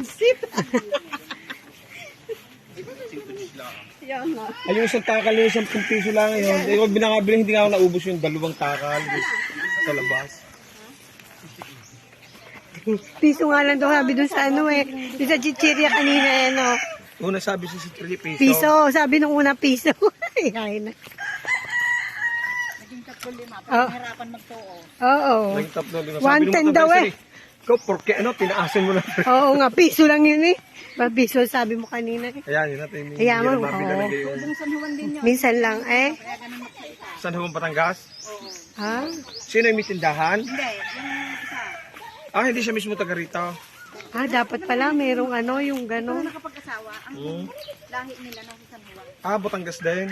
Sip. Yan nga. Ay, yung isang takal yung 10 piso lang yun. Eh, kung binakabili, hindi nga ako naubos yung 2 takal sa labas. Piso nga lang daw sabi dun sa ano eh. Dun sa chichirya kanina eh, no? Una sabi sa 3 piso. Piso, sabi nung una piso. Ay, na. Naging 3-5. Oh. Hirapan magtuo. Oo. Naging 3 110 daw eh. Ikaw, porque ano, tinaasin mo na. Oo nga, piso lang yun eh. Piso sabi mo kanina eh. Ayan, yun natin. Ayan mo, Mabila oo. na yung Doon San Juan din yun. Minsan lang eh. Kaya ganun magsalita. San Juan, Batangas. Ha? Sino yung may tindahan? Hindi, yung isa. Ah, hindi siya mismo taga rito. Ah, dapat pala merong ano, yung Ito gano'n. nakapag-asawa. Ang lahi nila nasa San Juan. Ah, Batangas din.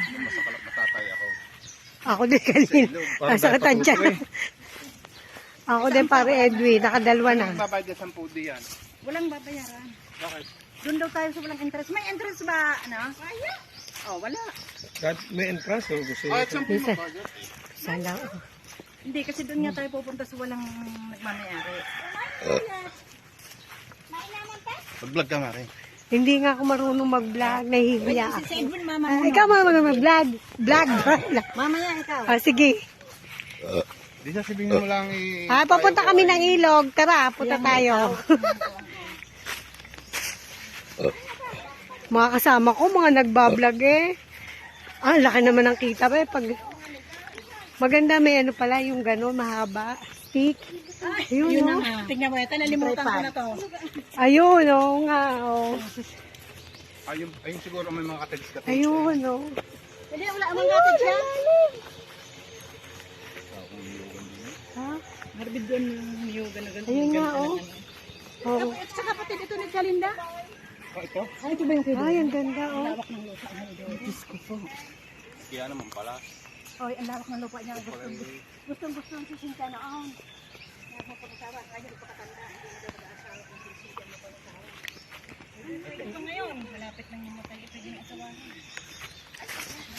Ako din kanina. Parang Nasa katansya. dapat Ako din pare Edwin, nakadalwa na. Babayad sa 10 diyan. Walang babayaran. Bakit? Doon daw tayo sa walang interest. May interest ba? Ano? Oh, wala. Kahit may entrance, oh, gusto Kahit nyo. 10 Isa. mabayad. Sana. Hindi, kasi doon nga tayo pupunta sa walang nagmamayari. Mag-vlog ka nga rin. Hindi nga ako marunong mag-vlog, nahihiya ako. Si Edwin, mama Ah, ikaw marunong mag-vlog. Vlog. Mamaya ikaw. Ah, sige. Di sasabihin mo lang Ah, papunta kami ng ilog. Tara, punta tayo. Mga kasama ko, mga nagbablog eh. Ah, laki naman ng kita ba eh. Pag... Maganda may ano pala, yung gano'n, mahaba. Stick. Ayun, Yun na oh. nga. Tingnan mo, ito nalimutan ko na to. Ayun, oh, nga, oh. ayun siguro may mga katilis ka. Ayun, oh. Hindi, wala amang gatid siya. Ha? Harbid doon yung yoga na gano'n. Ayun nga, oh. Oh. Sa kapatid ito ni Kalinda. Ito? Ay, ito ba yung kaibigan? Ay, ang ganda, oh. Lawak ng lupa. Diyos ko po. Kaya naman pala. Oy, ang lawak ng lupa niya. Gustong-gusto ang sisinta noon. Nagpapag-asawa. Kaya ipakatanda. Ito ngayon, malapit nang yung matay. Ito yung asawahan.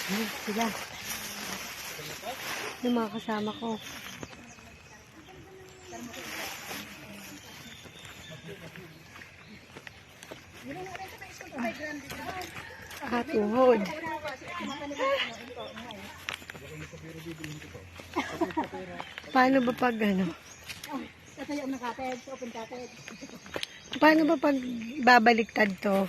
Ayun, sila. Yung mga kasama ko. Tuhod. Paano ba pag ano? Tatayo ng katid, open katid. Paano ba pag babaliktad to?